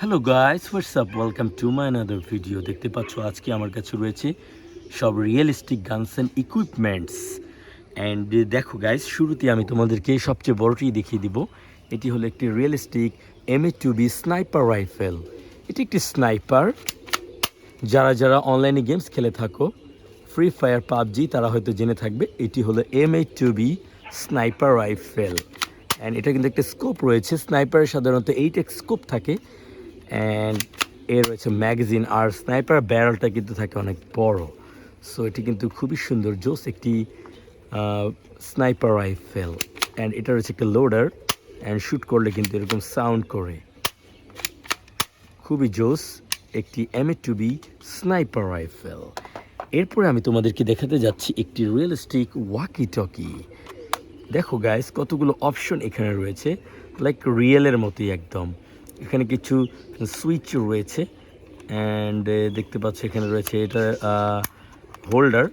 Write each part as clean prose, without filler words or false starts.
Hello guys, what's up, welcome to my another video. দেখতে পাচ্ছ আজকে আমার কাছে রয়েছে সব realistic guns and equipments. And দেখো গাইস, শুরুতে আমি তোমাদেরকে সবচেয়ে বড়টি দেখিয়ে দিব। এটি হলো একটি রিয়েলিস্টিক MA2B স্নাইপার রাইফেল। এটি একটি স্নাইপার। যারা অনলাইনে গেমস খেলে থাকো, ফ্রি ফায়ার, পাবজি, তারা হয়তো জেনে থাকবে এটি হলো MA2B স্নাইপার রাইফেল। অ্যান্ড এটা কিন্তু একটা স্কোপ রয়েছে। স্নাইপারের সাধারণত 8x স্কোপ থাকে। অ্যান্ড এর রয়েছে ম্যাগাজিন, আর স্নাইপার ব্যারেলটা কিন্তু থাকে অনেক বড়। সো এটি কিন্তু খুবই সুন্দর জোস একটি স্নাইপার রাইফেল। অ্যান্ড এটা রয়েছে একটা লোডার, অ্যান্ড শ্যুট করলে কিন্তু এরকম সাউন্ড করে। খুবই জোস একটি MA2B স্নাইপার রাইফেল। এরপরে আমি তোমাদেরকে দেখাতে যাচ্ছি একটি রিয়েলিস্টিক ওয়াকি টকি। দেখো গাইস, কতগুলো অপশন এখানে রয়েছে, লাইক রিয়েলের মতোই একদম। এখানে কিছু সুইচ রয়েছে, অ্যান্ড দেখতে পাচ্ছ এখানে রয়েছে এটা হোল্ডার,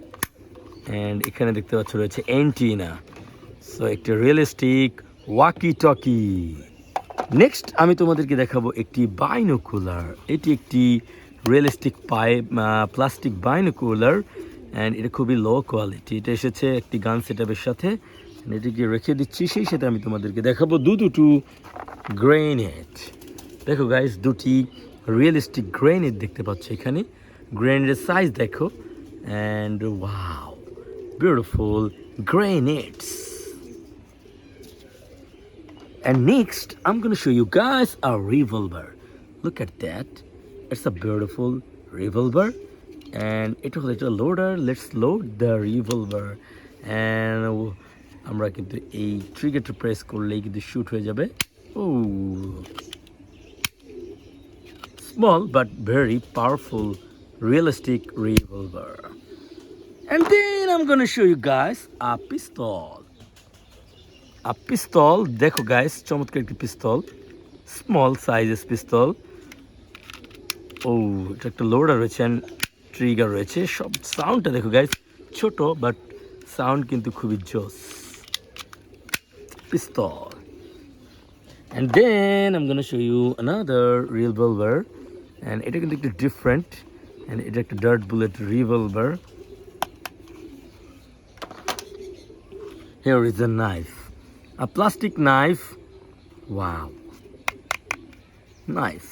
অ্যান্ড এখানে দেখতে পাচ্ছ রয়েছে অ্যান্টিনা। সো একটি রিয়েলিস্টিক ওয়াকি টকি। নেক্সট আমি তোমাদেরকে দেখাবো একটি বাইনোকুলার। এটি একটি রিয়েলিস্টিক প্লাস্টিক বাইনোকুলার, অ্যান্ড এটা খুবই লো কোয়ালিটি। এটা এসেছে একটি গান সেটআপের সাথে। এটিকে রেখে দিচ্ছি, সেই সাথে আমি তোমাদেরকে দেখাবো দুটো গ্রেনেড। দেখো গাইস, দুটি রিয়েলিস্টিক গ্রেনেড দেখতে পাচ্ছ এখানে। গ্রেনেডের সাইজ দেখো, and wow, beautiful grenades. And next I'm going to show you guys a revolver. Look at that, it's a beautiful revolver, and it was a loader. Let's load the revolver, and আমরা কিন্তু এই ট্রিগারটা press করলেই কিন্তু shoot হয়ে যাবে। Small but very powerful realistic revolver. And then I'm gonna show you guys a pistol. A pistol, দেখো guys, চমৎকার একটি পিস্তল, স্মল সাইজেস পিস্তল। এটা একটা লোডার রয়েছে, অ্যান্ড ট্রিগার রয়েছে। সব সাউন্ডটা দেখো গাইস, ছোট বাট সাউন্ড কিন্তু খুবই জোস pistol. And then I'm gonna show you another revolver, and এটা কিন্তু একটু ডিফারেন্ট, and এটা একটা dart bullet revolver. Here is a knife, a plastic knife. Wow, nice.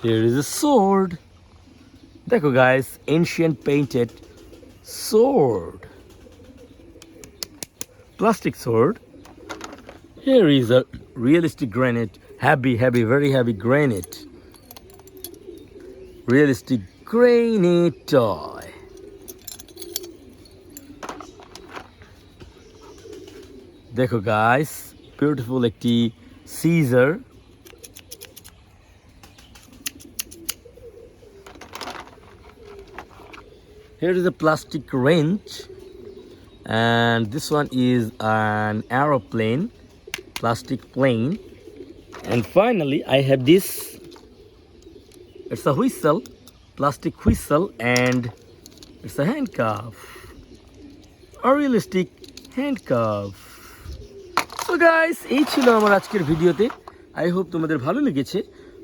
Here is a sword. দেখো guys, ancient painted sword, plastic sword. Here is a realistic granite, heavy, very heavy granite. Realistic granite toy. দেখো guys, beautiful একটি Caesar. Here is a plastic wrench, and this one is an aeroplane, plastic plane. And finally I have this, it's a whistle, plastic whistle, and it's a handcuff, a realistic handcuff. So guys, এই ছিল আমার আজকের ভিডিওতে। I hope তোমাদের ভালো লেগেছে।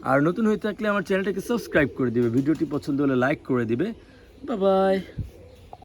আর নতুন হয়ে থাকলে আমার চ্যানেলটাকে সাবস্ক্রাইব করে দিবে, ভিডিওটি পছন্দ হলে লাইক করে দিবে। Bye bye.